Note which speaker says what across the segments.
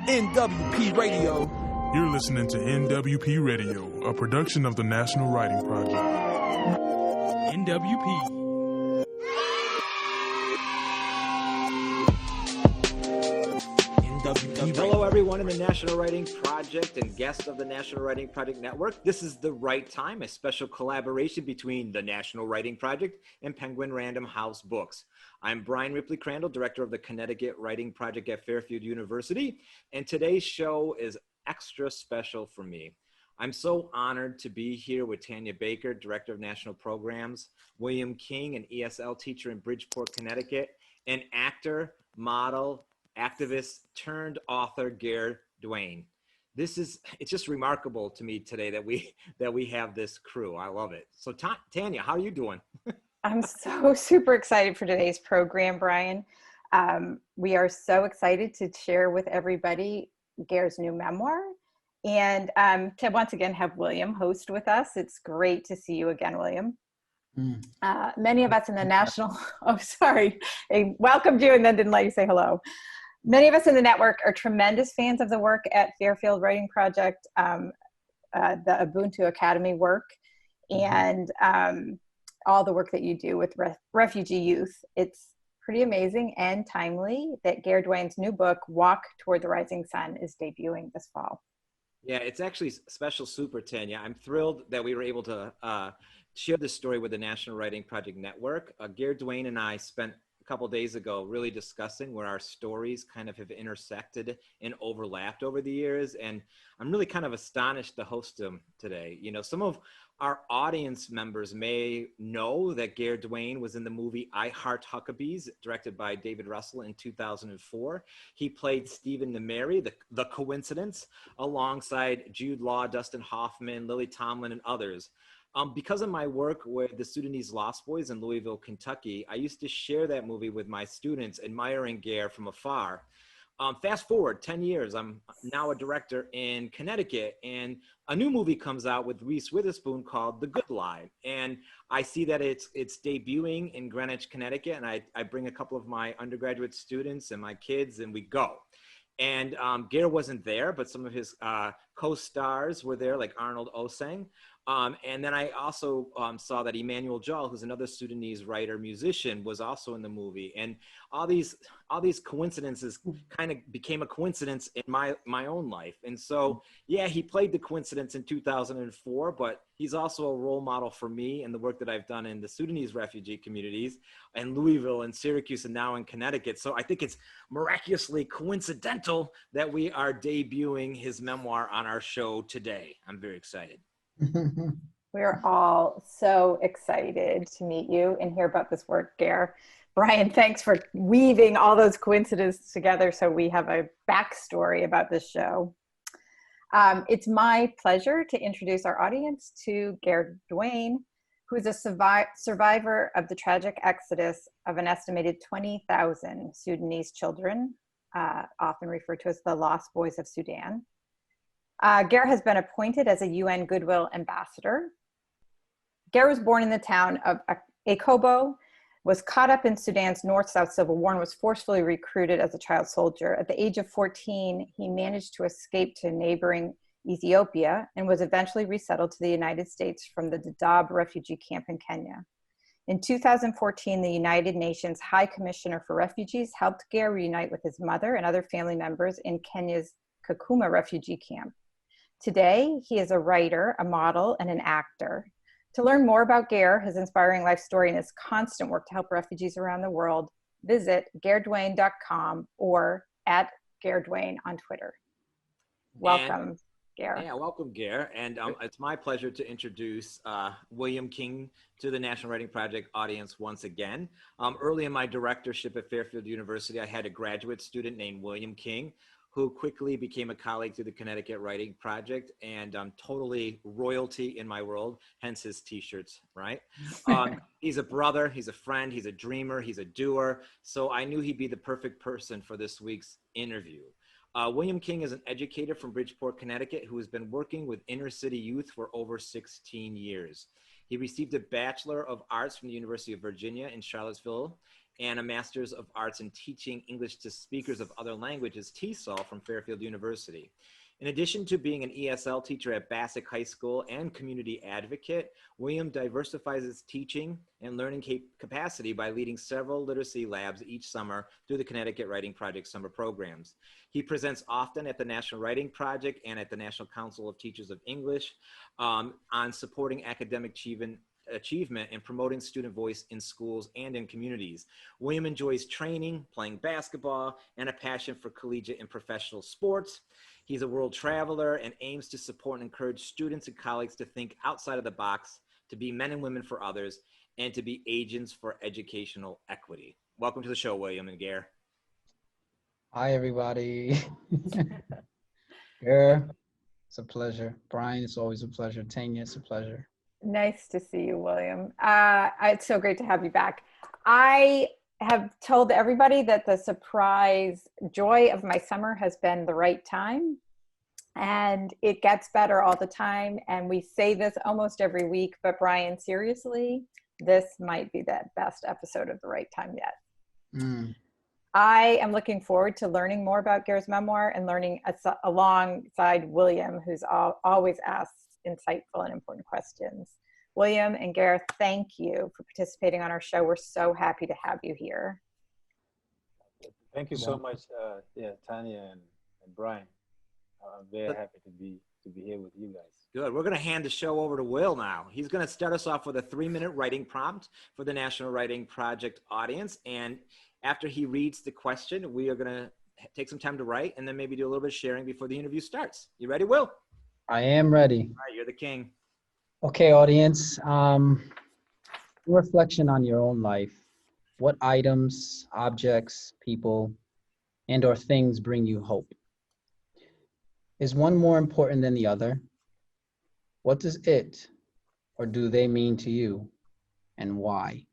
Speaker 1: NWP Radio.
Speaker 2: You're listening to NWP Radio, a production of the National Writing Project.
Speaker 1: NWP.
Speaker 3: Hello, everyone in the National Writing Project and guests of the National Writing Project Network. This is The Right Time, a special collaboration between the National Writing Project and Penguin Random House Books. I'm Brian Ripley Crandall, director of the Connecticut Writing Project at Fairfield University, and today's show is extra special for me. I'm so honored to be here with Tanya Baker, director of national programs, William King, an ESL teacher in Bridgeport, Connecticut, and actor, model, activist turned author Ger Duany. It's just remarkable to me today that we have this crew. I love it. So Tanya, how are you doing?
Speaker 4: I'm so super excited for today's program, Brian. We are so excited to share with everybody Ger's new memoir, and to once again have William host with us. It's great to see you again, William. Many of us in the national, I welcomed you and then didn't let you say hello. Many of us in the network are tremendous fans of the work at Fairfield Writing Project, the Ubuntu Academy work, and all the work that you do with refugee youth. It's pretty amazing and timely that Ger Duany's new book, Walk Toward the Rising Sun, is debuting this fall.
Speaker 3: Yeah, it's actually special super, Tanya. I'm thrilled that we were able to share this story with the National Writing Project Network. Ger Duany and I spent couple days ago really discussing where our stories kind of have intersected and overlapped over the years, and I'm really kind of astonished to host them today. You know, some of our audience members may know that Ger Duany was in the movie I Heart Huckabees, directed by David Russell in 2004. He played Stephen Nemeri, the Coincidence, alongside Jude Law, Dustin Hoffman, Lily Tomlin, and others. Because of my work with the Sudanese Lost Boys in Louisville, Kentucky, I used to share that movie with my students, admiring Ger from afar. Fast forward 10 years, I'm now a director in Connecticut, and a new movie comes out with Reese Witherspoon called The Good Life. And I see that it's debuting in Greenwich, Connecticut, and I bring a couple of my undergraduate students and my kids, and we go. And Ger wasn't there, but some of his co-stars were there, like Arnold Oseng. And then I also saw that Emmanuel Jal, who's another Sudanese writer, musician, was also in the movie. And all these coincidences kind of became a coincidence in my own life. And so, yeah, he played the coincidence in 2004, but he's also a role model for me and the work that I've done in the Sudanese refugee communities in Louisville and Syracuse and now in Connecticut. So I think it's miraculously coincidental that we are debuting his memoir on our show today. I'm very excited.
Speaker 4: We're all so excited to meet you and hear about this work, Ger. Brian, thanks for weaving all those coincidences together so we have a backstory about this show. It's my pleasure to introduce our audience to Ger Duany, who is a survivor of the tragic exodus of an estimated 20,000 Sudanese children, often referred to as the Lost Boys of Sudan. Ger has been appointed as a UN Goodwill Ambassador. Ger was born in the town of Akobo, was caught up in Sudan's North-South Civil War, and was forcefully recruited as a child soldier. At the age of 14, he managed to escape to neighboring Ethiopia and was eventually resettled to the United States from the Dadaab refugee camp in Kenya. In 2014, the United Nations High Commissioner for Refugees helped Ger reunite with his mother and other family members in Kenya's Kakuma refugee camp. Today, he is a writer, a model, and an actor. To learn more about Ger, his inspiring life story, and his constant work to help refugees around the world, visit gerduany.com or at Ger Duany on Twitter. Welcome, Ger.
Speaker 3: Yeah, welcome, Ger. And it's my pleasure to introduce William King to the National Writing Project audience once again. Early in my directorship at Fairfield University, I had a graduate student named William King, who quickly became a colleague through the Connecticut Writing Project, and totally royalty in my world, hence his t-shirts, right? He's a brother, he's a friend, he's a dreamer, he's a doer. So I knew he'd be the perfect person for this week's interview. William King is an educator from Bridgeport, Connecticut, who has been working with inner city youth for over 16 years. He received a Bachelor of Arts from the University of Virginia in Charlottesville and a Master's of Arts in Teaching English to Speakers of Other Languages, TESOL, from Fairfield University. In addition to being an ESL teacher at Bassick High School and community advocate, William diversifies his teaching and learning capacity by leading several literacy labs each summer through the Connecticut Writing Project summer programs. He presents often at the National Writing Project and at the National Council of Teachers of English on supporting academic achievement and promoting student voice in schools and in communities. William enjoys training, playing basketball, and a passion for collegiate and professional sports. He's a world traveler and aims to support and encourage students and colleagues to think outside of the box, to be men and women for others, and to be agents for educational equity. Welcome to the show, William and Ger.
Speaker 5: Hi, everybody. Ger, it's a pleasure. Brian, it's always a pleasure. Tanya, it's a pleasure.
Speaker 4: Nice to see you, William. It's so great to have you back. I have told everybody that the surprise joy of my summer has been the right time, and it gets better all the time. And we say this almost every week, but Brian, seriously, this might be the best episode of The Right Time yet. I am looking forward to learning more about Ger's memoir and learning alongside William, who's always asks insightful and important questions. William and Ger, thank you for participating on our show. We're so happy to have you here.
Speaker 6: Thank you so much, Tanya and Brian. I'm very happy to be here with you guys.
Speaker 3: Good. We're going to hand the show over to Will now. He's going to start us off with a 3-minute writing prompt for the National Writing Project audience. And after he reads the question, we are going to take some time to write and then maybe do a little bit of sharing before the interview starts. You ready, Will?
Speaker 5: I am ready.
Speaker 3: All right, you're the king.
Speaker 5: Okay, audience. Reflection on your own life. What items, objects, people, and or things bring you hope? Is one more important than the other? What does it or do they mean to you, and why?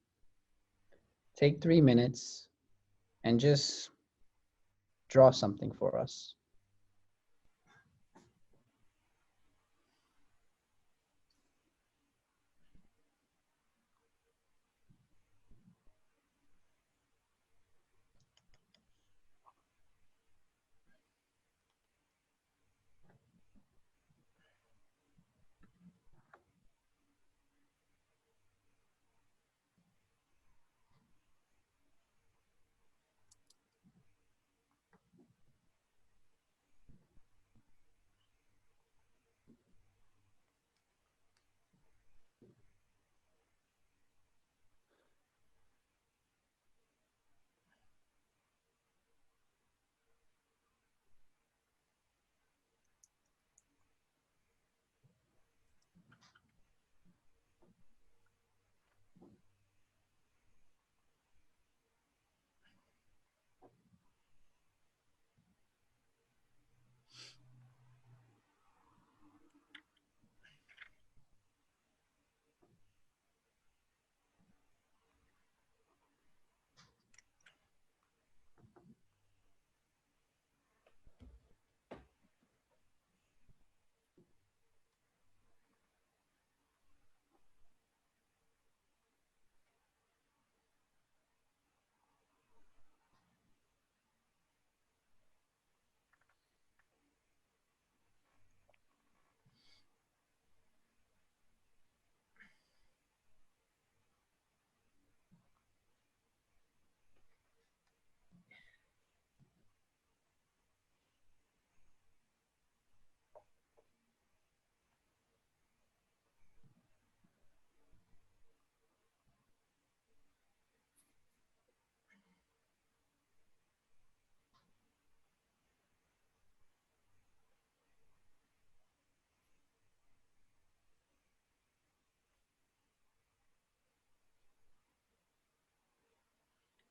Speaker 5: Take 3 minutes and just draw something for us.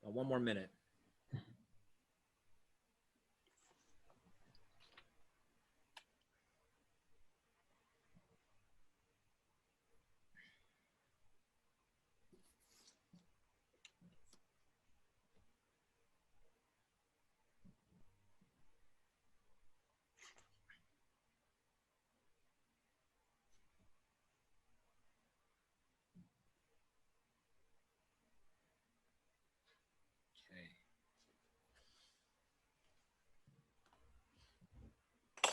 Speaker 3: One more minute.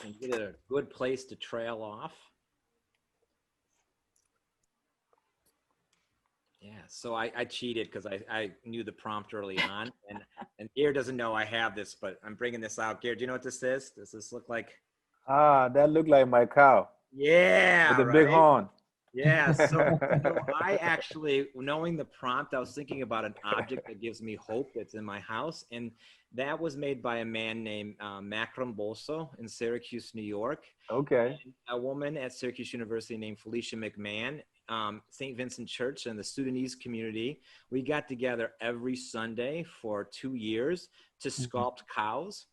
Speaker 3: and get a good place to trail off. Yeah, so I cheated because I knew the prompt early on, and Ger doesn't know I have this, but I'm bringing this out. Ger, do you know what this is? Does this look like?
Speaker 6: Ah, that looked like my cow
Speaker 3: Yeah,
Speaker 6: with a
Speaker 3: right?
Speaker 6: big horn.
Speaker 3: Yeah, so I actually, knowing the prompt, I was thinking about an object that gives me hope that's in my house, and that was made by a man named Makram Bolso in Syracuse, New York.
Speaker 6: Okay.
Speaker 3: And a woman at Syracuse University named Felicia McMahon, St. Vincent Church and the Sudanese community. We got together every Sunday for 2 years to sculpt cows.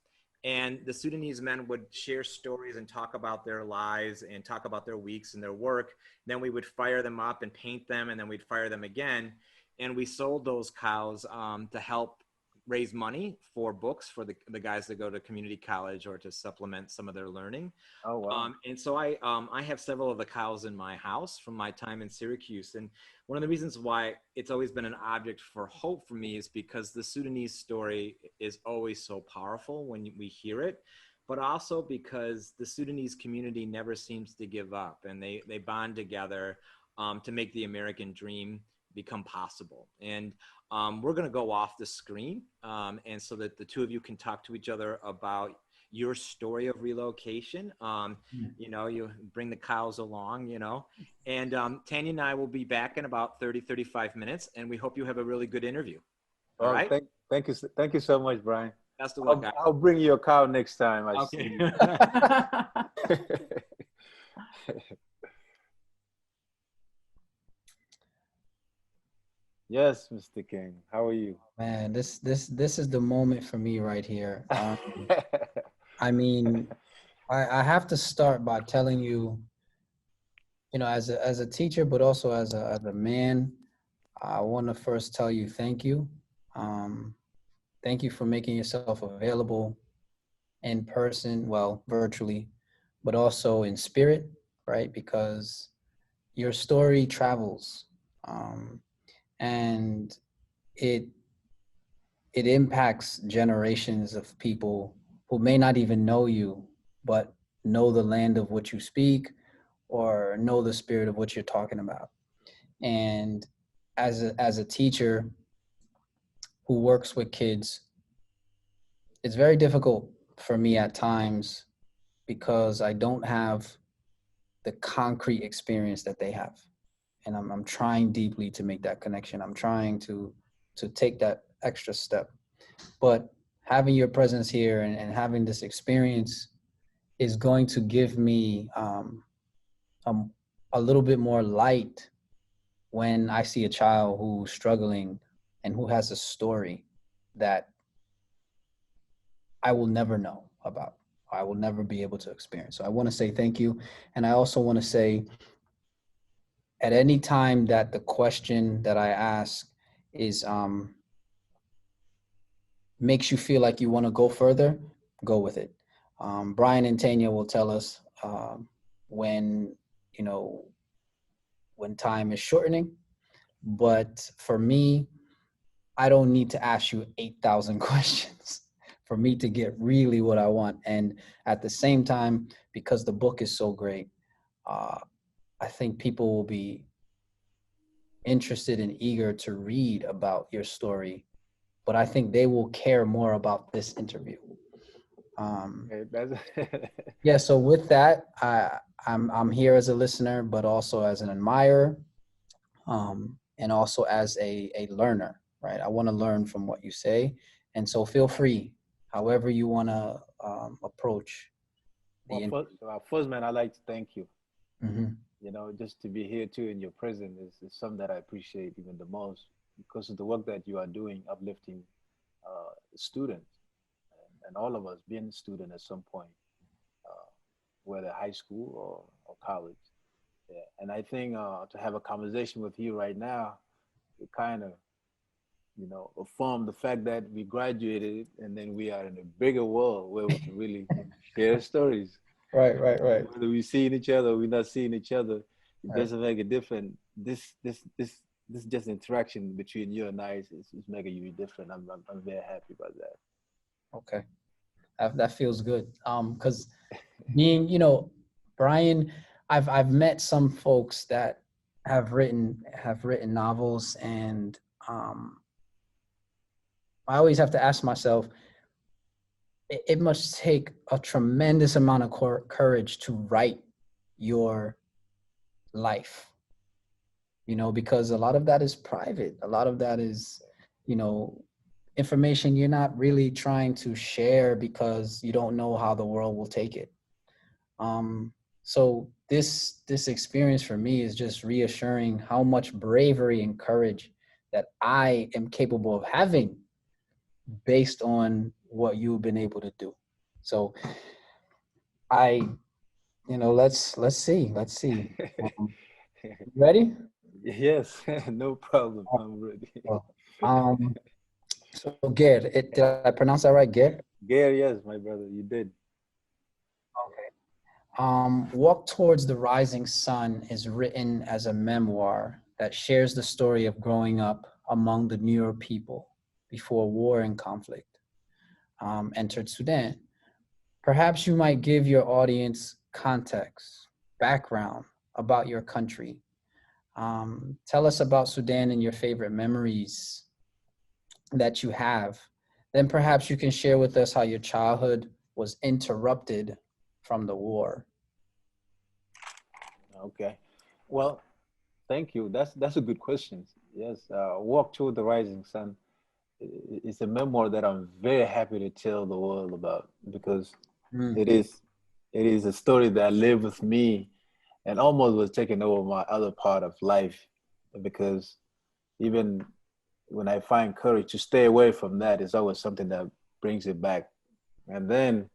Speaker 3: And the Sudanese men would share stories and talk about their lives and talk about their weeks and their work. Then we would fire them up and paint them, and then we'd fire them again. And we sold those cows to help raise money for books for the guys that go to community college or to supplement some of their learning.
Speaker 6: Oh, wow.
Speaker 3: And so I have several of the cows in my house from my time in Syracuse. And one of the reasons why it's always been an object for hope for me is because the Sudanese story is always so powerful when we hear it, but also because the Sudanese community never seems to give up, and they bond together to make the American dream become possible. And we're going to go off the screen, and so that the two of you can talk to each other about your story of relocation. You know, you bring the cows along, you know, and Tanya and I will be back in about 35 minutes, and we hope you have a really good interview. All right.
Speaker 6: Thank you so much, Brian.
Speaker 3: Best of luck.
Speaker 6: I'll bring you a cow next time I see
Speaker 3: Okay.
Speaker 6: you. Yes, Mr. King. How are you?
Speaker 5: Man, this is the moment for me right here. I mean, I have to start by telling you, you know, as a teacher, but also as a man, I want to first tell you thank you. Thank you for making yourself available in person, well, virtually, but also in spirit, right? Because your story travels, and it impacts generations of people who may not even know you, but know the land of what you speak or know the spirit of what you're talking about. And as a teacher who works with kids, it's very difficult for me at times because I don't have the concrete experience that they have. And I'm trying deeply to make that connection. I'm trying to take that extra step. But having your presence here and having this experience is going to give me a little bit more light when I see a child who's struggling and who has a story that I will never know about. I will never be able to experience. So I want to say thank you. And I also want to say, at any time that the question that I ask is makes you feel like you want to go further, go with it. Brian and Tanya will tell us when, you know, when time is shortening. But for me, I don't need to ask you 8,000 questions for me to get really what I want. And at the same time, because the book is so great, I think people will be interested and eager to read about your story, but I think they will care more about this interview. Yeah, so with that, I'm here as a listener, but also as an admirer, and also as a learner, right? I want to learn from what you say, and so feel free, however you want to approach the interview.
Speaker 6: First, man, I'd like to thank you.
Speaker 5: Mm-hmm.
Speaker 6: You know, just to be here too in your presence is something that I appreciate even the most because of the work that you are doing, uplifting students and all of us being a student at some point, whether high school or college. Yeah. And I think to have a conversation with you right now, it kind of, you know, affirm the fact that we graduated and then we are in a bigger world where we can really share stories.
Speaker 5: Right.
Speaker 6: Whether we seeing each other or we're not seeing each other, it doesn't make a difference. This just interaction between you and I is making you different. I'm very happy about that.
Speaker 5: Okay, that feels good. Because Being, Brian, I've met some folks that have written novels, and I always have to ask myself, it must take a tremendous amount of courage to write your life, because a lot of that is private. A lot of that is, information you're not really trying to share because you don't know how the world will take it. So this experience for me is just reassuring how much bravery and courage that I am capable of having based on what you've been able to do. So let's see. Ready?
Speaker 6: Yes, no problem. I'm ready.
Speaker 5: Um, so Ger, did I pronounce that right, Ger?
Speaker 6: Gary, yes, my brother, you did.
Speaker 5: Walk Towards the Rising Sun is written as a memoir that shares the story of growing up among the Nuer people before war and conflict entered Sudan. Perhaps you might give your audience context, background about your country. Tell us about Sudan and your favorite memories that you have. Then perhaps you can share with us how your childhood was interrupted from the war.
Speaker 6: Okay. Well, thank you. That's a good question. Yes, Walk Toward the Rising Sun is a memoir that I'm very happy to tell the world about, because it is a story that lived with me and almost was taking over my other part of life, because even when I find courage to stay away from that, it's always something that brings it back. And then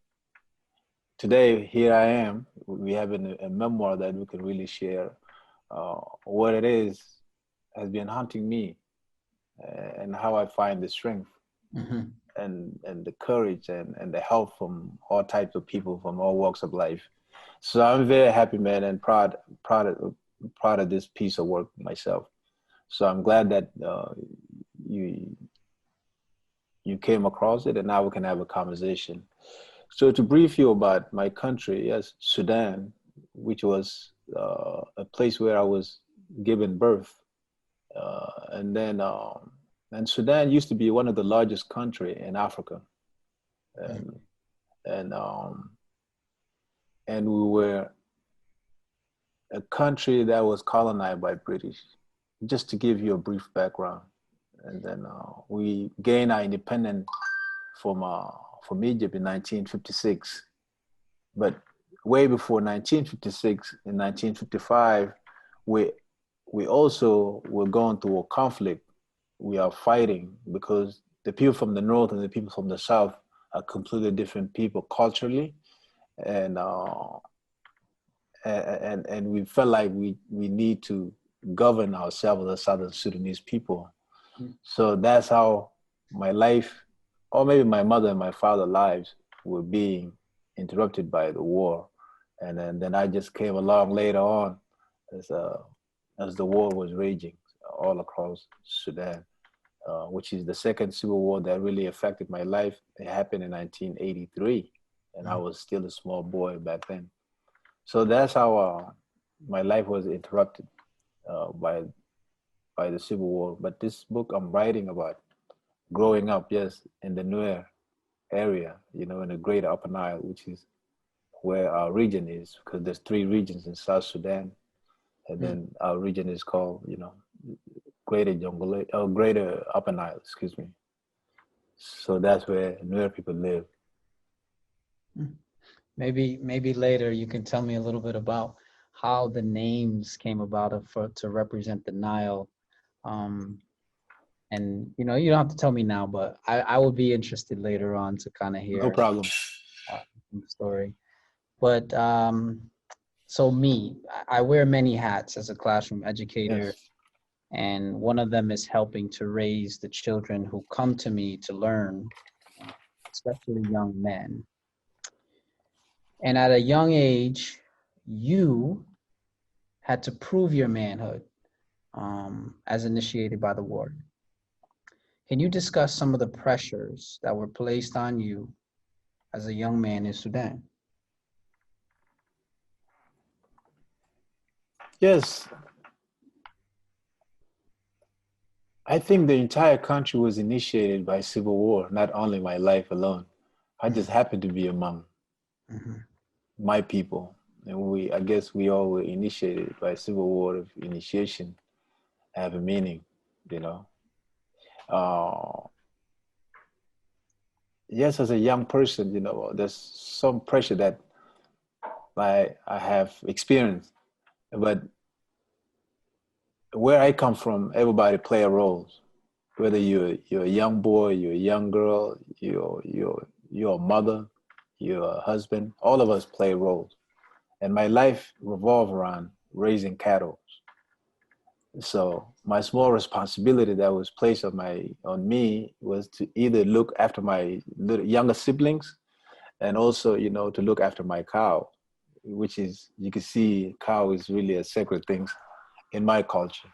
Speaker 6: today, here I am. We have a memoir that we can really share. What it is has been haunting me, and how I find the strength and the courage and the help from all types of people from all walks of life. So I'm very happy, man, and proud of this piece of work myself. So I'm glad that you came across it, and now we can have a conversation. So to brief you about my country, yes, Sudan, which was a place where I was given birth, and Sudan used to be one of the largest country in Africa, and and um, and we were a country that was colonized by British. Just to give you a brief background, and then we gained our independence from Egypt in 1956. But way before 1956, in 1955, we also were going through a conflict. We are fighting because the people from the north and the people from the south are completely different people culturally, and we felt like we need to govern ourselves as Southern Sudanese people. So that's how my life, or maybe my mother and my father's lives, were being interrupted by the war. And then I just came along later on as the war was raging all across Sudan, which is the second civil war that really affected my life. It happened in 1983, and I was still a small boy back then. So that's how my life was interrupted by the civil war. But this book I'm writing about growing up, yes, in the Nuer area, in the Greater Upper Nile, which is where our region is, because there's 3 regions in South Sudan, and then our region is called, Greater Jungle, or Greater Upper Nile, excuse me. So that's where Nuer people live.
Speaker 5: Maybe later you can tell me a little bit about how the names came about to represent the Nile. And you don't have to tell me now, but I would be interested later on to kind of hear.
Speaker 6: No problem.
Speaker 5: The story. But so I wear many hats as a classroom educator.
Speaker 6: Yes.
Speaker 5: And one of them is helping to raise the children who come to me to learn, especially young men. And at a young age, you had to prove your manhood as initiated by the war. Can you discuss some of the pressures that were placed on you as a young man in Sudan?
Speaker 6: Yes, I think the entire country was initiated by civil war, not only my life alone. I just happened to be among my people. And I guess we all were initiated by civil war. Of initiation have a meaning, you know. Uh, yes, as a young person, you know, there's some pressure that I have experienced. But where I come from, everybody play a role. Whether you're a young boy, you're a young girl, you're a mother, you're a husband, all of us play roles. And my life revolved around raising cattle. So my small responsibility that was placed on me was to either look after my little younger siblings and also, you know, to look after my cow, which is, you can see cow is really a sacred thing in my culture.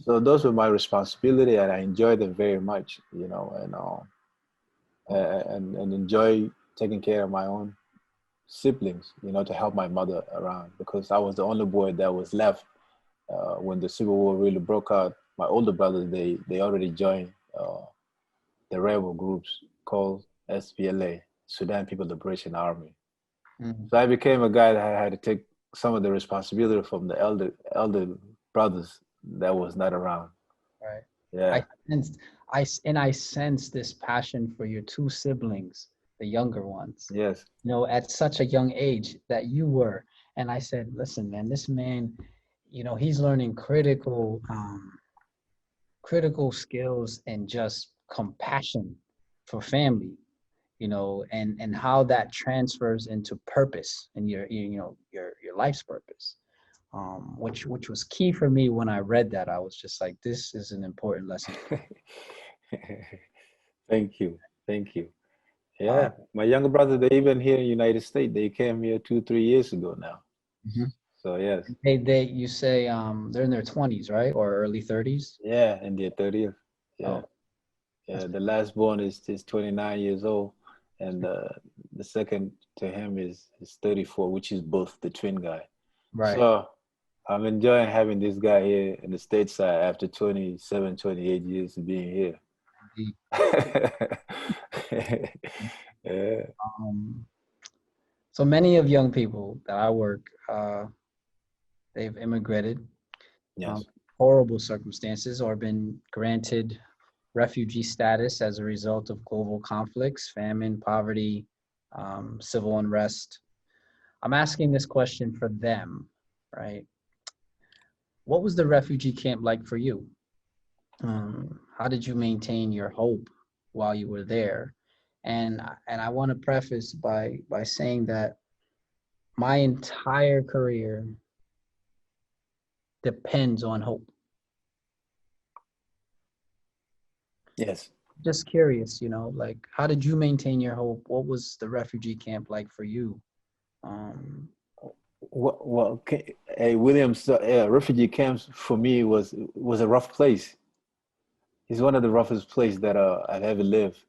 Speaker 6: So those were my responsibility, and I enjoyed them very much, you know, and enjoy taking care of my own siblings, you know, to help my mother around, because I was the only boy that was left when the Civil War really broke out. My older brothers, they already joined the rebel groups called SPLA, Sudan People Liberation Army. So I became a guy that had to take some of the responsibility from the elder brothers that was not around.
Speaker 5: Right.
Speaker 6: Yeah.
Speaker 5: I sensed this passion for your two siblings, the younger ones.
Speaker 6: Yes.
Speaker 5: You know, at such a young age that you were. And I said, listen, man, this man, you know, he's learning critical skills and just compassion for family, you know, and how that transfers into purpose and your life's purpose. Which was key for me when I read that. I was just like, this is an important lesson.
Speaker 6: Thank you. Yeah, my younger brother, they even here in the United States. They came here 2-3 years ago now. So yes.
Speaker 5: You say they're in their 20s, right, or early 30s?
Speaker 6: Yeah, in their 30th. Yeah,
Speaker 5: oh,
Speaker 6: yeah. The last born is 29 years old, and the second to him is 34, which is both the twin guy.
Speaker 5: right.
Speaker 6: So I'm enjoying having this guy here in the stateside after 27, 28 years of being here. Yeah.
Speaker 5: So many of young people that I work, they've immigrated,
Speaker 6: Yes.
Speaker 5: horrible circumstances, or been granted refugee status as a result of global conflicts, famine, poverty, civil unrest. I'm asking this question for them, right? What was the refugee camp like for you? How did you maintain your hope while you were there? And I want to preface by saying that my entire career depends on hope.
Speaker 6: Yes.
Speaker 5: Just curious, you know, like, how did you maintain your hope? What was the refugee camp like for you?
Speaker 6: Well, Williams, refugee camps for me was a rough place. It's one of the roughest places that I've ever lived,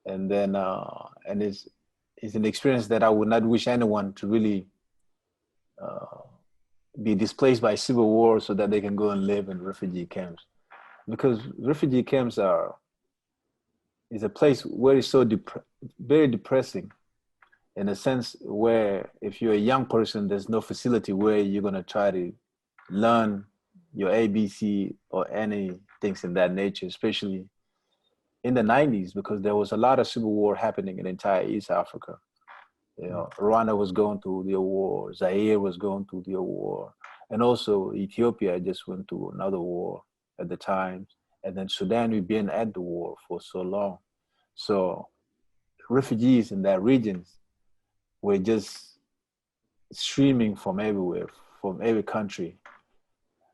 Speaker 6: and then and it's an experience that I would not wish anyone to really be displaced by civil war so that they can go and live in refugee camps, because refugee camps is a place where it's so very depressing, in a sense where if you're a young person, there's no facility where you're going to try to learn your ABC or any things in that nature, especially in the 90s, because there was a lot of civil war happening in entire East Africa. You know, Rwanda was going through the war, Zaire was going through the war, and also Ethiopia just went through another war at the time. And then Sudan, we've been at the war for so long. So refugees in that regions were just streaming from everywhere, from every country.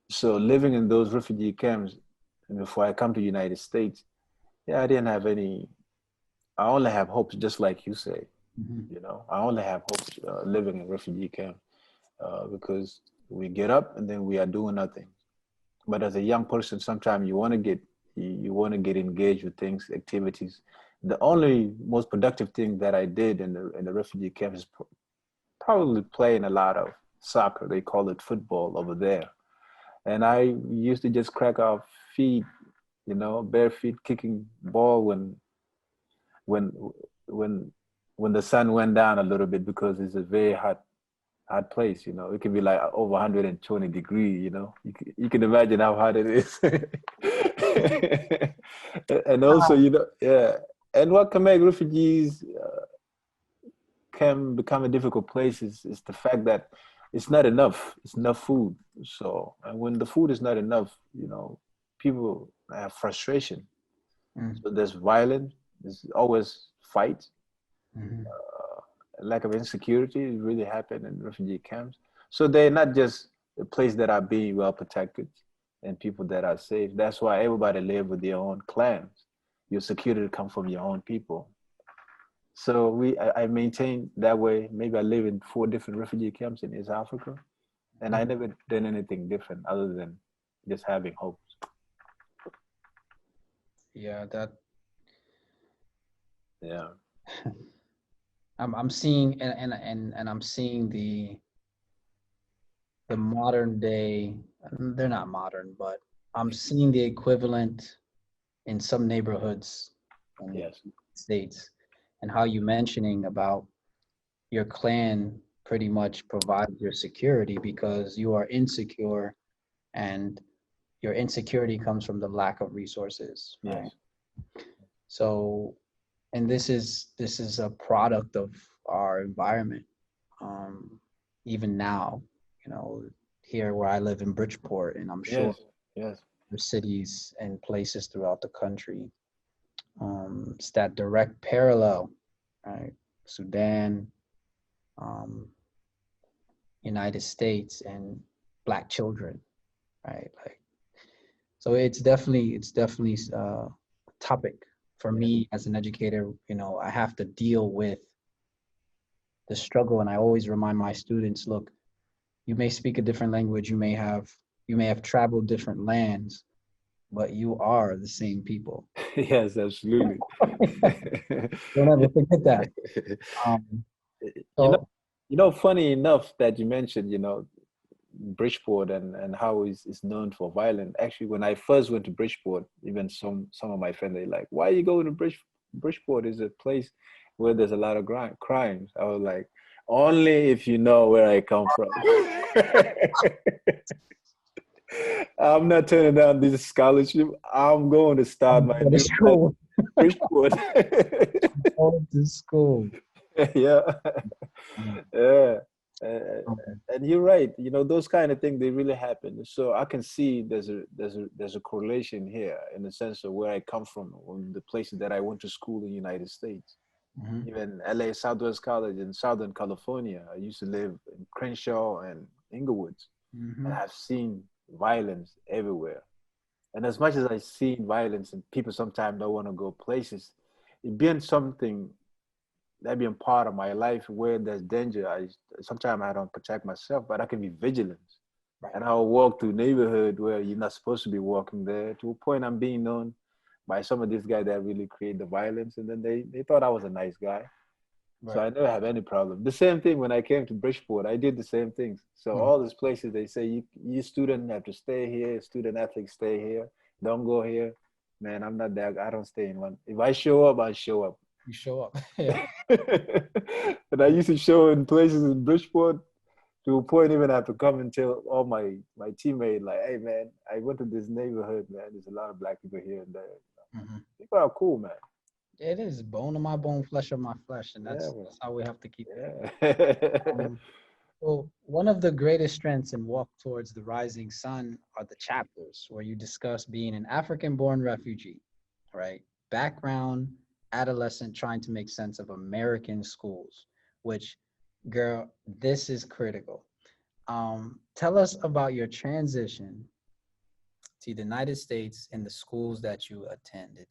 Speaker 6: So living in those refugee camps, and before I come to the United States, I didn't have any, I only have hopes, just like you say. You know, I only have hopes living in refugee camp because we get up and then we are doing nothing. But as a young person, sometimes you want to get engaged with things, activities. The only most productive thing that I did in the refugee camp is probably playing a lot of soccer. They call it football over there. And I used to just crack our feet, you know, bare feet kicking ball when when when the sun went down a little bit, because it's a very hot place, you know. It can be like over 120 degrees, you know. You can imagine how hot it is. And also, you know, yeah. And what can make refugees can become a difficult place is the fact that it's not enough. It's enough food. So, and when the food is not enough, you know, people have frustration. So there's violence. There's always fight. Lack of insecurity really happen in refugee camps. So they're not just a place that are being well protected and people that are safe. That's why everybody live with their own clans. Your security comes from your own people. So I maintain that way. Maybe I live in 4 different refugee camps in East Africa, and I never done anything different other than just having hope.
Speaker 5: Yeah,
Speaker 6: Yeah.
Speaker 5: I'm seeing and I'm seeing the modern day, they're not modern, but I'm seeing the equivalent in some neighborhoods in
Speaker 6: Yes.
Speaker 5: the States, and how you mentioning about your clan pretty much provides your security because you are insecure, and your insecurity comes from the lack of resources, right?
Speaker 6: Yes.
Speaker 5: So, and this is a product of our environment. Even now, you know, here where I live in Bridgeport, and I'm sure
Speaker 6: Yes.
Speaker 5: there's cities and places throughout the country. It's that direct parallel, right? Sudan, United States, and Black children, right? Like, so it's definitely a topic for me as an educator. You know, I have to deal with the struggle, and I always remind my students, look, you may speak a different language, you may have traveled different lands, but you are the same people.
Speaker 6: Yes, absolutely.
Speaker 5: Don't ever forget that.
Speaker 6: You know, funny enough that you mentioned, you know, Bridgeport and how it's known for violence. Actually, when I first went to Bridgeport, even some of my friends, they like, why are you going to Bridgeport? Is a place where there's a lot of crimes. I was like, only if you know where I come from. I'm not turning down this scholarship. I'm going to start my new
Speaker 5: school.
Speaker 6: Bridgeport.
Speaker 5: Going to school.
Speaker 6: Yeah. Yeah. And you're right. You know, those kind of things, they really happen. So I can see there's a correlation here in the sense of where I come from, the places that I went to school in the United States. Even LA Southwest College in Southern California. I used to live in Crenshaw and Inglewood. And I've seen violence everywhere. And as much as I've seen violence and people sometimes don't want to go places, it being something that being part of my life where there's danger, sometimes I don't protect myself, but I can be vigilant. Right. And I'll walk through neighborhood where you're not supposed to be walking there, to a point I'm being known by some of these guys that really create the violence. And then they thought I was a nice guy. Right. So I never have any problem. The same thing when I came to Bridgeport, I did the same things. So all these places, they say, you student have to stay here, student athletes stay here, don't go here. Man, I'm not that, I don't stay in one. If I show up, I show up.
Speaker 5: You show up. Yeah.
Speaker 6: And I used to show in places in Bridgeport, to a point even I have to come and tell all my teammates, like, hey man, I went to this neighborhood, man. There's a lot of black people here and there. People are cool, man.
Speaker 5: It is bone of my bone, flesh of my flesh, and that's how we have to keep
Speaker 6: it.
Speaker 5: Well, one of the greatest strengths in Walk Towards the Rising Sun are the chapters, where you discuss being an African-born refugee, right? Background, adolescent trying to make sense of American schools, which, girl, this is critical. Tell us about your transition to the United States and the schools that you attended.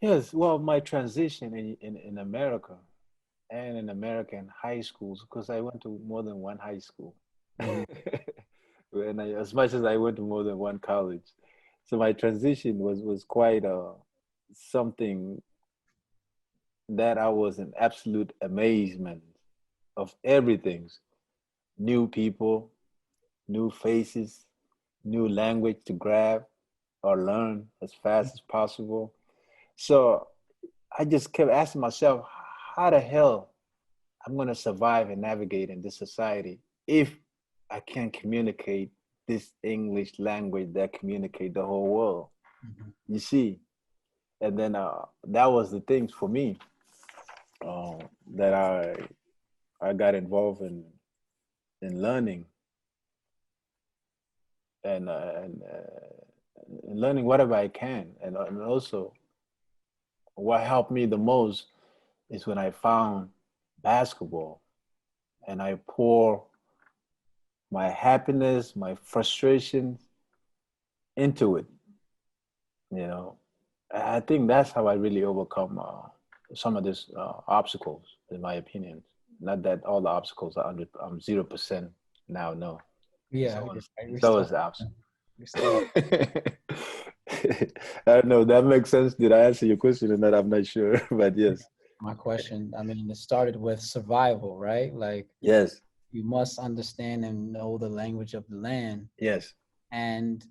Speaker 6: Yes, well, my transition in America and in American high schools, because I went to more than one high school. And as much as I went to more than one college. So my transition was quite something that I was in absolute amazement of everything. new people, new faces, new language to grab or learn as fast as possible. So I just kept asking myself, how the hell I'm going to survive and navigate in this society if I can't communicate this English language that communicate the whole world? You see? And then that was the things for me that I got involved in learning and learning whatever I can. And also what helped me the most is when I found basketball and I pour my happiness, my frustration into it. You know, I think that's how I really overcome some of these obstacles, in my opinion. Not that all the obstacles are under 0% now. No,
Speaker 5: Yeah,
Speaker 6: it's always the obstacle. I don't know. That makes sense. Did I answer your question or not? I'm not sure, but yes.
Speaker 5: My question, I mean, it started with survival, right? Like,
Speaker 6: yes,
Speaker 5: you must understand and know the language of the land.
Speaker 6: yes,
Speaker 5: And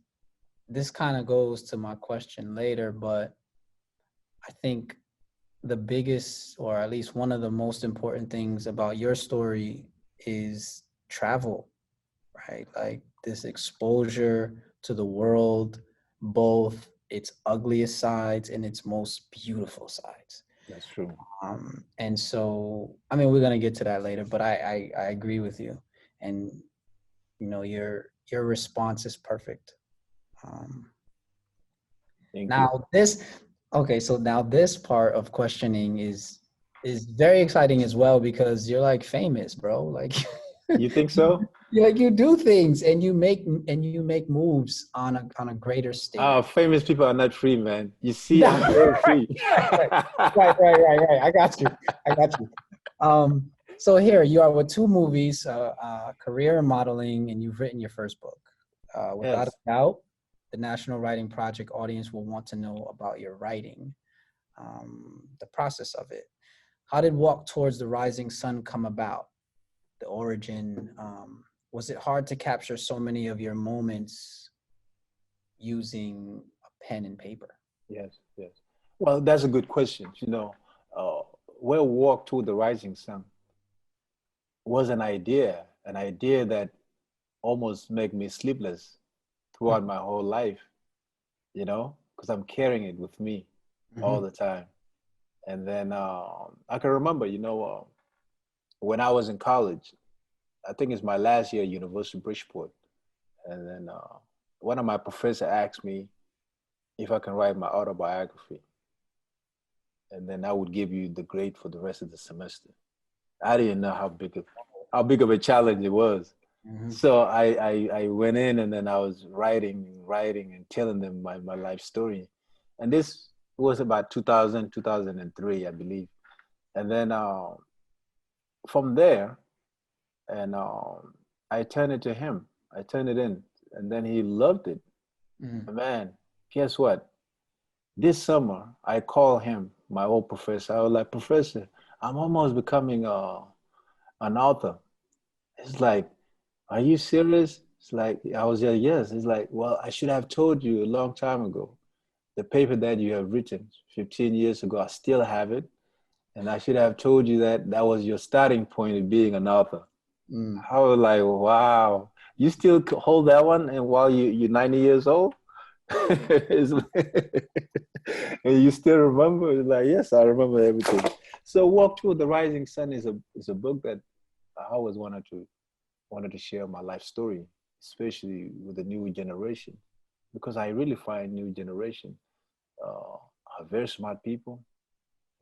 Speaker 5: this kind of goes to my question later, but I think the biggest, or at least one of the most important things about your story is travel, right? Like this exposure to the world, both its ugliest sides and its most beautiful sides.
Speaker 6: that's true.
Speaker 5: And so, I mean, we're gonna get to that later, but I agree with you, and you know, your response is perfect.
Speaker 6: Thank you.
Speaker 5: Now this, okay, so now this part of questioning is very exciting as well, because you're like famous, bro. Like
Speaker 6: You think so?
Speaker 5: you do things and you make moves on a greater stage.
Speaker 6: Famous people are not free, man. You see, I'm very free.
Speaker 5: Right. I got you. So here you are with 2 movies, career in modeling, and you've written your first book. Without
Speaker 6: Yes.
Speaker 5: a doubt, the National Writing Project audience will want to know about your writing, the process of it. How did Walk Towards the Rising Sun come about? The origin. Was it hard to capture so many of your moments using a pen and paper?
Speaker 6: Yes. Well, that's a good question. You know, where Walk Toward the Rising Sun was an idea that almost made me sleepless throughout my whole life, you know, because I'm carrying it with me all the time. And then I can remember, you know, when I was in college, I think it's my last year at University of Bridgeport. And then one of my professors asked me if I can write my autobiography. And then I would give you the grade for the rest of the semester. I didn't know how big of a challenge it was. So I went in and then I was writing and telling them my life story. And this was about 2003, I believe. And then from there, and I turned it to him. I turned it in, and then he loved it. Man, guess what? This summer, I called him, my old professor. I was like, Professor, I'm almost becoming an author. It's like, are you serious? It's like, I was like, yes. It's like, well, I should have told you a long time ago. The paper that you have written 15 years ago, I still have it. And I should have told you that that was your starting point of being an author. I was like, wow, you still hold that one and while you're 90 years old? And you still remember? It's like, yes, I remember everything. So Walk Toward the Rising Sun is a book that I always wanted to share my life story, especially with the new generation, because I really find new generation are very smart people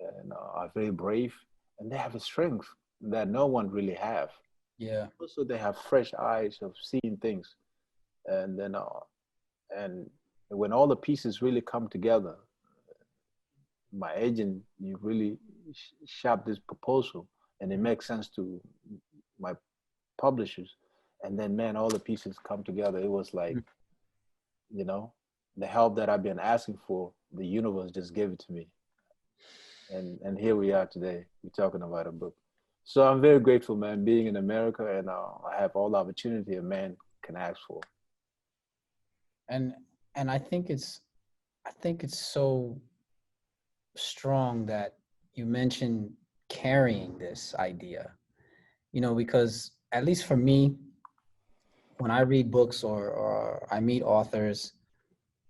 Speaker 6: and are very brave, and they have a strength that no one really have.
Speaker 5: Yeah.
Speaker 6: Also, they have fresh eyes of seeing things, and then and when all the pieces really come together, my agent, you really shop this proposal, and it makes sense to my publishers, and then man, all the pieces come together. It was like, you know, the help that I've been asking for, the universe just gave it to me, and here we are today. We're talking about a book. So I'm very grateful, man, being in America, and I have all the opportunity a man can ask for.
Speaker 5: And I think it's so strong that you mentioned carrying this idea, because at least for me, when I read books or I meet authors,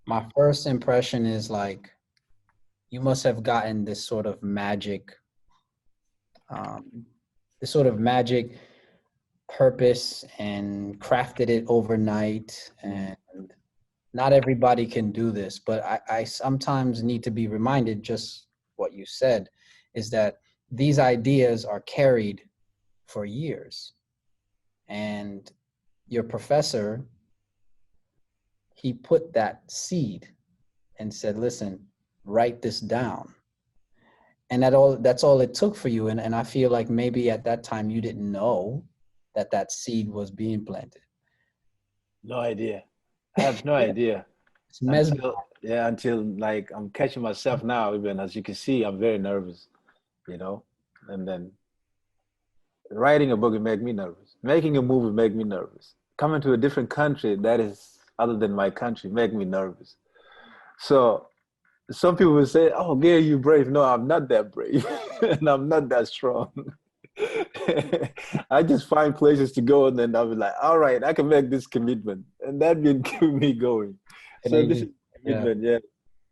Speaker 5: my first impression is like, you must have gotten this sort of magic, um, purpose and crafted it overnight. And not everybody can do this, but I sometimes need to be reminded, just what you said, is that these ideas are carried for years. And your professor, he put that seed and said, listen, write this down. And that's all it took for you. And I feel like maybe at that time you didn't know that seed was being planted.
Speaker 6: No idea. I have no idea.
Speaker 5: It's mesmerizing.
Speaker 6: Until like I'm catching myself now. Even as you can see, I'm very nervous, and then writing a book, it make me nervous. Making a movie make me nervous. Coming to a different country that is other than my country make me nervous. So some people will say, oh, Ger, you brave. No, I'm not that brave. And I'm not that strong. I just find places to go, and then I'll be like, all right, I can make this commitment. And that will keep me going. So this is commitment, yeah.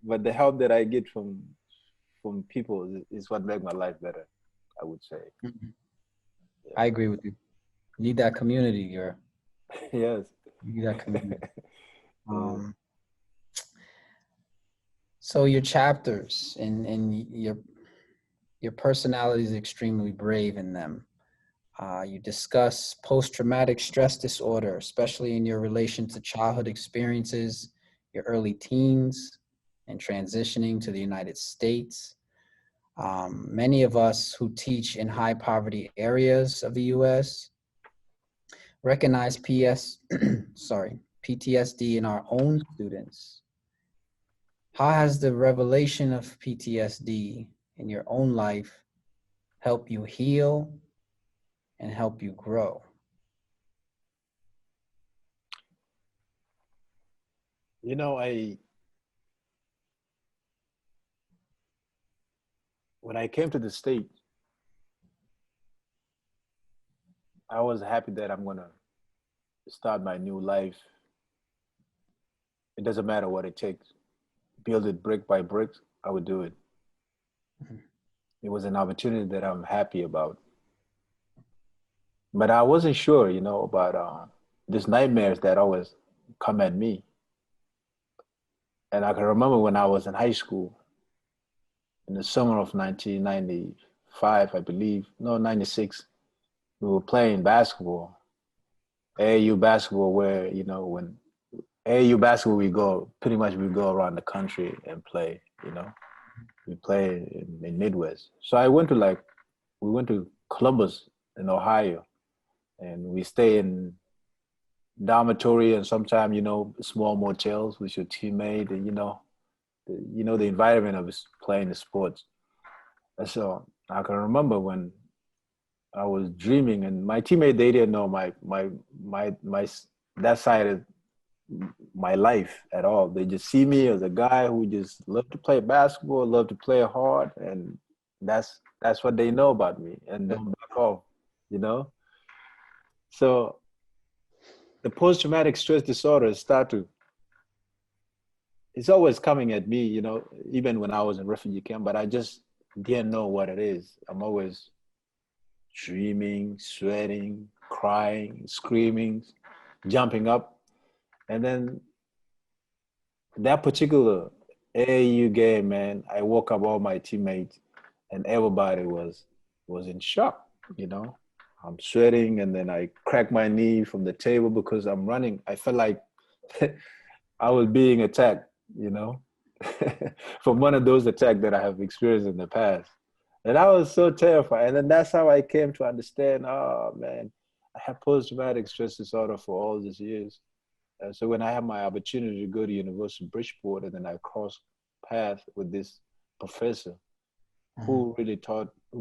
Speaker 6: But the help that I get from people is what makes my life better, I would say.
Speaker 5: Mm-hmm. Yeah. I agree with you. You need that community, Ger.
Speaker 6: Yes.
Speaker 5: You need that community. So your chapters and your personality is extremely brave in them. You discuss post-traumatic stress disorder, especially in your relation to childhood experiences, your early teens, and transitioning to the United States. Many of us who teach in high poverty areas of the U.S. recognize PTSD in our own students. How has the revelation of PTSD in your own life help you heal and help you grow?
Speaker 6: When I came to the States, I was happy that I'm gonna start my new life. It doesn't matter what it takes. Build it brick by brick, I would do it. Mm-hmm. It was an opportunity that I'm happy about. But I wasn't sure, about these nightmares that always come at me. And I can remember when I was in high school, in the summer of 1995, I believe, no, 96, we were playing basketball, AAU basketball, where, when AAU basketball, we go around the country and play, we play in Midwest. So we went to Columbus in Ohio, and we stay in dormitory and sometimes, small motels with your teammate, and, the environment of playing the sports. And so I can remember when I was dreaming, and my teammate, they didn't know my that side of my life at all. They just see me as a guy who just loved to play basketball, loved to play hard, and that's what they know about me, and don't back off, So the post-traumatic stress disorder it's always coming at me, even when I was in refugee camp, but I just didn't know what it is. I'm always dreaming, sweating, crying, screaming, jumping up. And then that particular AAU game, man, I woke up all my teammates and everybody was in shock, I'm sweating, and then I cracked my knee from the table because I'm running. I felt like I was being attacked, from one of those attacks that I have experienced in the past. And I was so terrified. And then that's how I came to understand, oh man, I have post-traumatic stress disorder for all these years. So when I had my opportunity to go to University of Bridgeport, and then I crossed paths with this professor who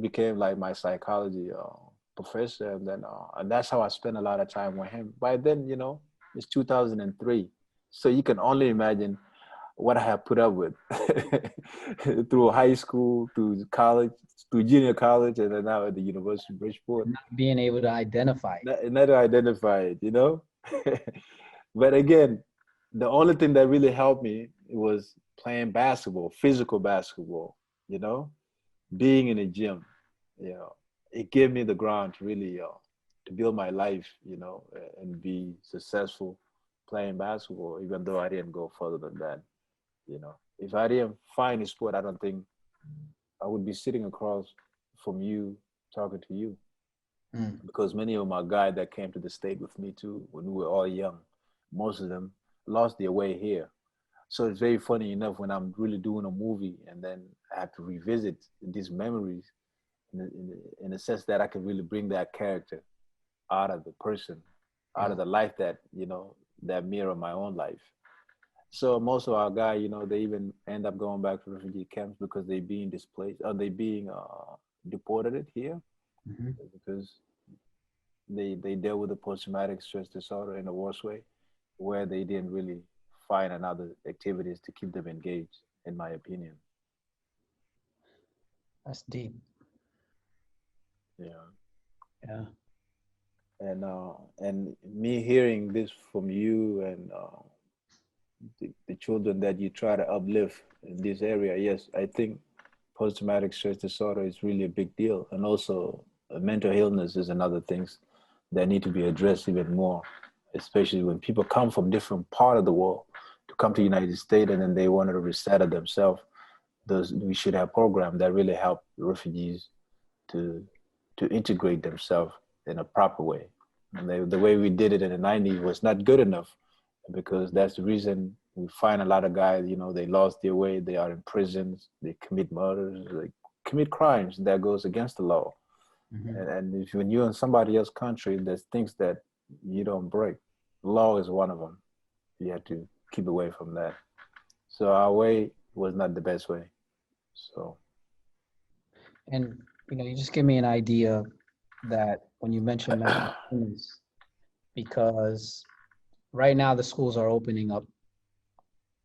Speaker 6: became like my psychology professor, and that's how I spent a lot of time with him. By then, you know, it's 2003, so you can only imagine what I have put up with through high school, through college, through junior college, and then now at the University of Bridgeport.
Speaker 5: Not being able to identify.
Speaker 6: Not to identify it, you know. But again, the only thing that really helped me was playing basketball, physical basketball, you know, being in a gym, you know. It gave me the ground to really to build my life, you know, and be successful playing basketball, even though I didn't go further than that. You know, if I didn't find a sport, I don't think I would be sitting across from you talking to you. Because many of my guys that came to the state with me too, when we were all young, most of them lost their way here. So it's very funny enough when I'm really doing a movie and then I have to revisit these memories in the sense that I can really bring that character out of the person, out of the life that, you know, that mirror my own life. So most of our guys, you know, they even end up going back to refugee camps because they being displaced, or they being deported here, because they dealt with the post-traumatic stress disorder in a worse way, where they didn't really find another activities to keep them engaged, in my opinion.
Speaker 5: That's deep.
Speaker 6: Yeah.
Speaker 5: Yeah.
Speaker 6: And me hearing this from you and the children that you try to uplift in this area, yes, I think post-traumatic stress disorder is really a big deal. And also mental illness is another thing that need to be addressed even more, especially when people come from different part of the world to come to the United States and then they want to resettle themselves. We should have programs that really help refugees to integrate themselves in a proper way. And the way we did it in the 90s was not good enough, because that's the reason we find a lot of guys, you know, they lost their way, they are in prisons, they commit murders, they commit crimes that goes against the law. And if when you're in somebody else's country, there's things that you don't break. Law is one of them. You have to keep away from that. So our way was not the best way. So.
Speaker 5: And, you know, you just give me an idea that when you mention mental illness, because right now the schools are opening up,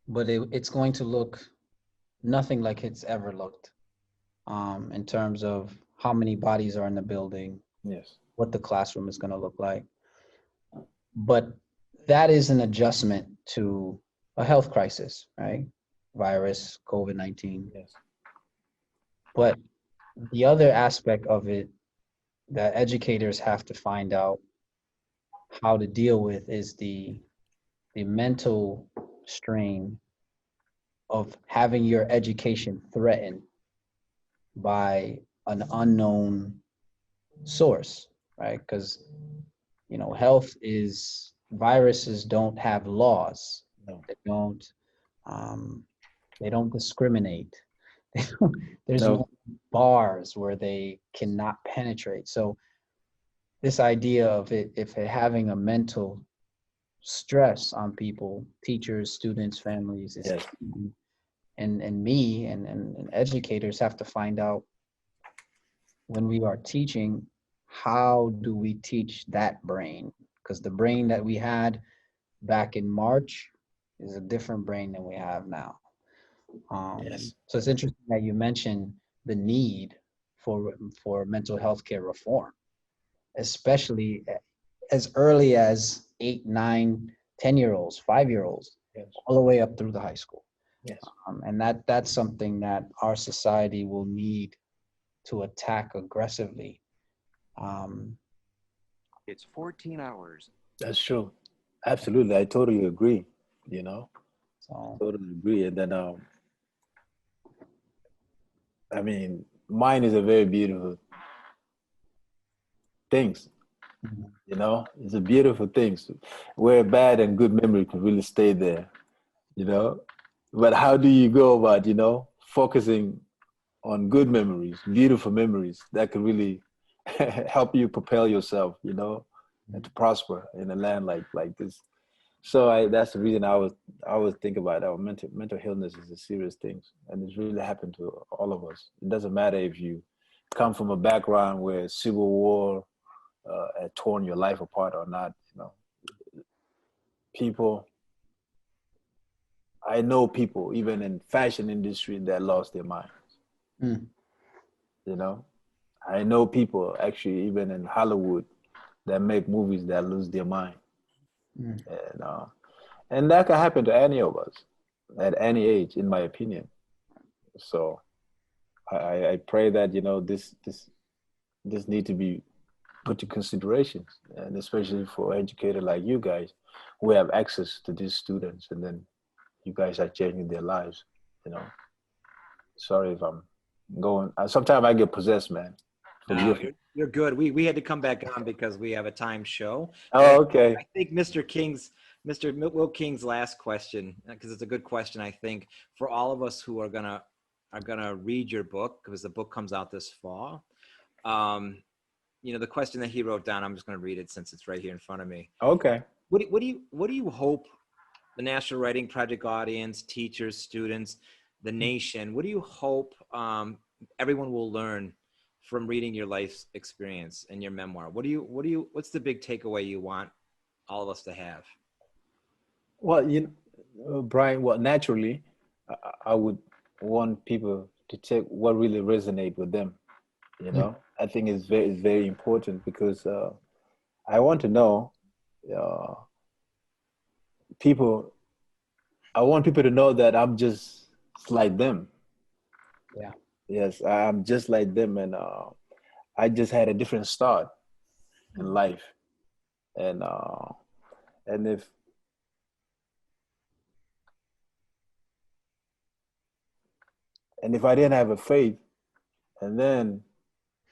Speaker 5: but it's going to look nothing like it's ever looked, in terms of how many bodies are in the building,
Speaker 6: Yes,
Speaker 5: what the classroom is going to look like. But that is an adjustment to a health crisis, right? Virus, COVID-19.
Speaker 6: yes.
Speaker 5: But the other aspect of it that educators have to find out how to deal with is the mental strain of having your education threatened by an unknown source, right? Because, you know, viruses don't have laws.
Speaker 6: No.
Speaker 5: They don't discriminate. There's no bars where they cannot penetrate. So this idea of if having a mental stress on people, teachers, students, families, is
Speaker 6: Yes.
Speaker 5: key. And me and educators have to find out, when we are teaching, how do we teach that brain? Because the brain that we had back in March is a different brain than we have now.
Speaker 6: Yes.
Speaker 5: So it's interesting that you mentioned the need for mental health care reform, especially as early as 8, 9, 10-year-olds, 5-year-olds,
Speaker 6: Yes.
Speaker 5: all the way up through the high school.
Speaker 6: Yes.
Speaker 5: And that's something that our society will need to attack aggressively.
Speaker 1: It's 14 hours.
Speaker 6: That's true. Absolutely. I totally agree. You know,
Speaker 5: So
Speaker 6: totally agree. And then, I mean, mine is a very beautiful things. You know, it's a beautiful thing. Where bad and good memory can really stay there, you know. But how do you go about, you know, focusing on good memories, beautiful memories that can really help you propel yourself, you know, and to prosper in a land like this. So that's the reason I was thinking about that. Mental illness is a serious thing, and it's really happened to all of us. It doesn't matter if you come from a background where civil war, torn your life apart or not. You know, people. I know people even in fashion industry that lost their minds.
Speaker 5: Mm.
Speaker 6: You know, I know people actually even in Hollywood that make movies that lose their mind.
Speaker 5: Mm.
Speaker 6: And that can happen to any of us at any age, in my opinion. So I pray that, you know, this need to be put to consideration, and especially for educators like you guys who have access to these students, and then you guys are changing their lives, you know. Sorry if I'm going, sometimes I get possessed, man.
Speaker 3: No, you're good. We had to come back on because we have a time show.
Speaker 6: Oh, okay.
Speaker 3: I think Mr. Will King's last question, because it's a good question, I think, for all of us who are gonna read your book, because the book comes out this fall. You know, the question that he wrote down, I'm just gonna read it since it's right here in front of me.
Speaker 6: Okay.
Speaker 3: What do you hope the National Writing Project audience, teachers, students, the nation, what do you hope everyone will learn from reading your life experience and your memoir? What's the big takeaway you want all of us to have?
Speaker 6: Well, Brian, well, naturally, I would want people to take what really resonates with them. You know, I think it's very important, because I want to know I want people to know that I'm just like them.
Speaker 5: Yeah.
Speaker 6: Yes, I'm just like them, and I just had a different start in life, and if I didn't have a faith, and then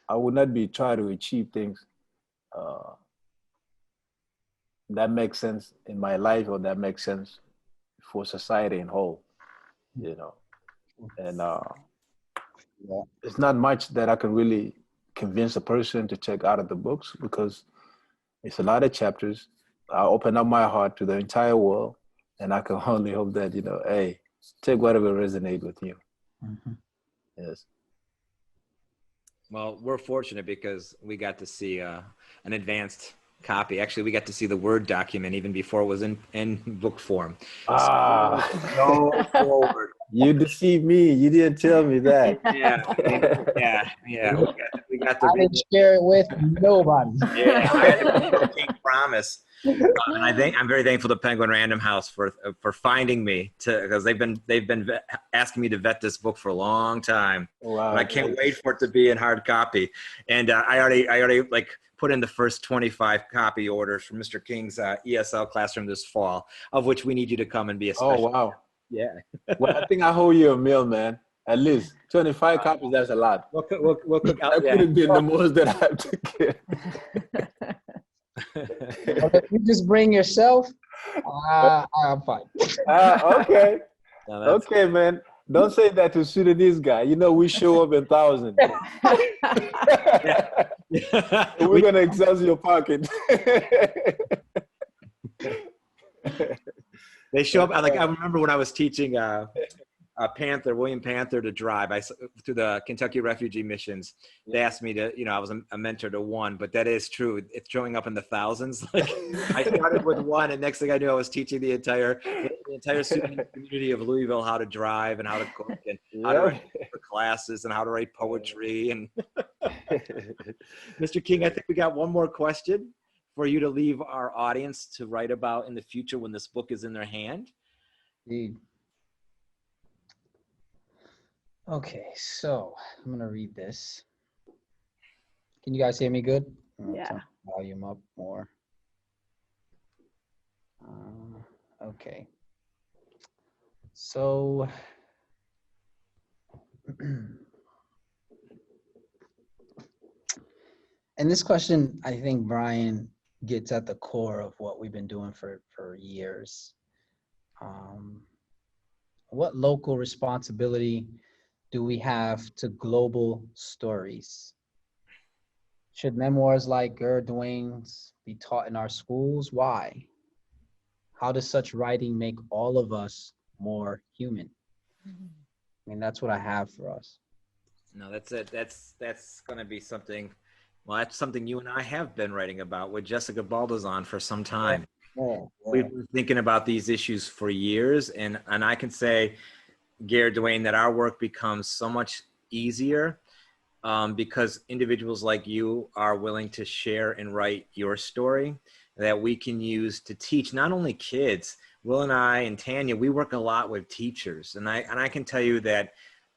Speaker 6: I would not be trying to achieve things that make sense in my life, or that make sense for society in whole, you know. And it's not much that I can really convince a person to check out of the books, because it's a lot of chapters. I open up my heart to the entire world, and I can only hope that, you know, hey, take whatever resonates with you.
Speaker 5: Mm-hmm.
Speaker 6: Yes.
Speaker 3: Well, we're fortunate because we got to see an advanced copy. Actually, we got to see the Word document even before it was in book form. So forward.
Speaker 6: You deceived me. You didn't tell me that.
Speaker 3: Yeah. We got to
Speaker 5: I didn't share it with nobody.
Speaker 3: Yeah, I had to promise. And I'm very thankful to Penguin Random House for finding me, because they've been asking me to vet this book for a long time.
Speaker 6: Wow.
Speaker 3: And I can't wait for it to be in hard copy. And I already like put in the first 25 copy orders for Mr. King's ESL classroom this fall, of which we need you to come and be a special.
Speaker 6: Oh, wow.
Speaker 3: Yeah.
Speaker 6: Well, I think I owe you a meal, man. At least 25 copies. That's a lot.
Speaker 3: We'll cook out.
Speaker 6: That could have been the most that I have to get.
Speaker 5: Well, if you just bring yourself, I'm fine.
Speaker 6: Okay.
Speaker 3: No,
Speaker 6: okay, man. Don't say that to Sudanese guy. You know, we show up in thousands. We're going to exhaust your pocket.
Speaker 3: They show up. I remember when I was teaching William Panther to drive. Through the Kentucky Refugee Missions. They asked me to, I was a mentor to one, but that is true. It's showing up in the thousands. Like I started with one, and next thing I knew, I was teaching the entire Sudanese community of Louisville how to drive and how to cook and how to write for classes and how to write poetry. And Mr. King, I think we got one more question for you to leave our audience to write about in the future when this book is in their hand.
Speaker 5: Indeed. Okay, so I'm gonna read this. Can you guys hear me good?
Speaker 4: Yeah.
Speaker 5: Turn the volume up more. Okay. So, and this question, I think Brian gets at the core of what we've been doing for years. What local responsibility do we have to global stories? Should memoirs like Ger Duany's be taught in our schools? Why? How does such writing make all of us more human? I mean, that's what I have for us.
Speaker 3: No, that's it. That's going to be something Well, that's something you and I have been writing about with Jessica Baldazan for some time.
Speaker 5: Yeah.
Speaker 3: We've been thinking about these issues for years, and I can say, Ger Duany, that our work becomes so much easier because individuals like you are willing to share and write your story that we can use to teach not only kids. Will and I and Tanya, we work a lot with teachers, and I can tell you that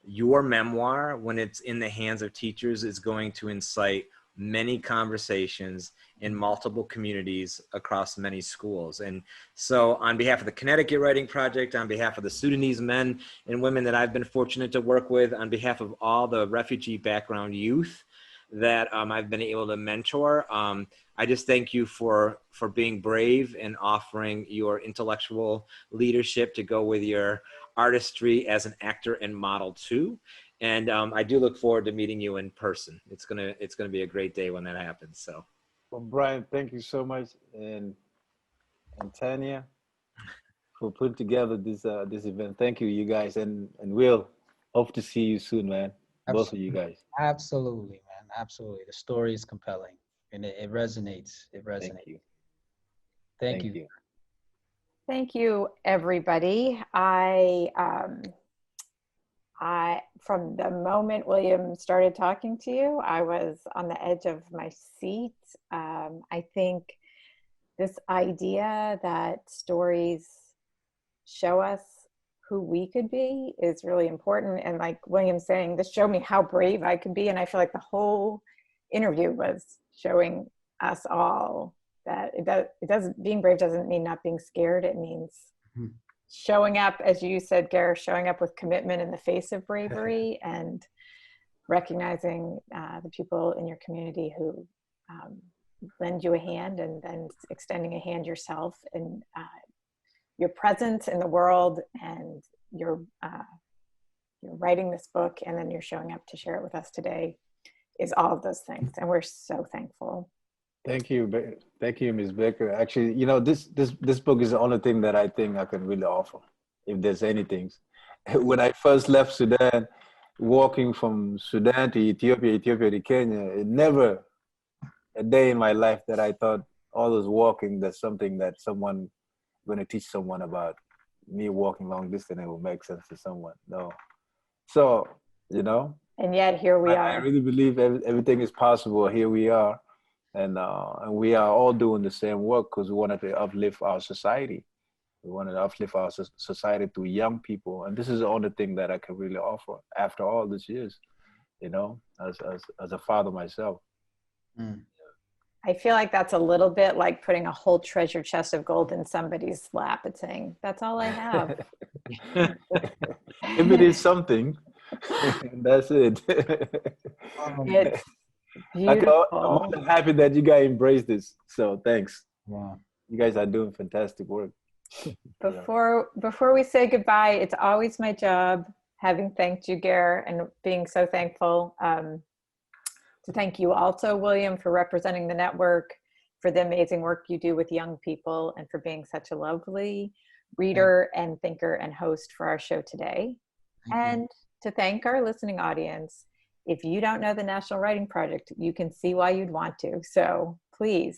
Speaker 3: your memoir, when it's in the hands of teachers, is going to incite many conversations in multiple communities across many schools. And so on behalf of the Connecticut Writing Project, on behalf of the Sudanese men and women that I've been fortunate to work with, on behalf of all the refugee background youth that I've been able to mentor, I just thank you for being brave and offering your intellectual leadership to go with your artistry as an actor and model too. And I do look forward to meeting you in person. It's gonna be a great day when that happens. So,
Speaker 6: Well, Brian, thank you so much, and Tanya, for putting together this event. Thank you, you guys, and Will, hope to see you soon, man. Both of you guys.
Speaker 5: Absolutely, man. Absolutely. The story is compelling, and it resonates. It resonates.
Speaker 6: Thank you.
Speaker 5: Thank you.
Speaker 4: Thank you, everybody. From the moment William started talking to you, I was on the edge of my seat. I think this idea that stories show us who we could be is really important. And like William's saying, this showed me how brave I could be. And I feel like the whole interview was showing us all that being brave doesn't mean not being scared. It means showing up, as you said, Ger, showing up with commitment in the face of bravery and recognizing the people in your community who lend you a hand, and then extending a hand yourself, and your presence in the world, and you're writing this book, and then you're showing up to share it with us today, is all of those things. And we're so thankful.
Speaker 6: Thank you, Ms. Baker. Actually, you know, this book is the only thing that I think I can really offer, if there's anything. When I first left Sudan, walking from Sudan to Ethiopia, Ethiopia to Kenya, it never a day in my life that I thought all this walking, that's something that someone going to teach someone about. Me walking long distance, it will make sense to someone. No. So, you know.
Speaker 4: And yet here we are.
Speaker 6: I really believe everything is possible. Here we are. And we are all doing the same work because we wanted to uplift our society. We wanted to uplift our society through young people. And this is the only thing that I can really offer after all these years, you know, as a father myself.
Speaker 4: I feel like that's a little bit like putting a whole treasure chest of gold in somebody's lap and saying, that's all I have.
Speaker 6: If it is something, that's it.
Speaker 4: It's beautiful.
Speaker 6: I'm happy that you guys embraced this. So thanks.
Speaker 5: Wow.
Speaker 6: You guys are doing fantastic work.
Speaker 4: Before we say goodbye, it's always my job, having thanked you, Ger, and being so thankful, to thank you also, William, for representing the network, for the amazing work you do with young people, and for being such a lovely reader and thinker and host for our show today. And to thank our listening audience. If you don't know the National Writing Project, you can see why you'd want to. So please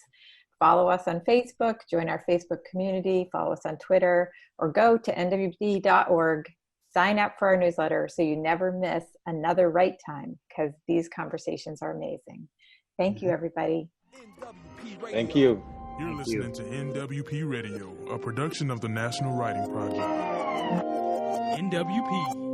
Speaker 4: follow us on Facebook, join our Facebook community, follow us on Twitter, or go to nwp.org, sign up for our newsletter so you never miss another Write Time, because these conversations are amazing. Thank you, everybody.
Speaker 6: Thank you.
Speaker 2: You're listening to NWP Radio, a production of the National Writing Project. NWP.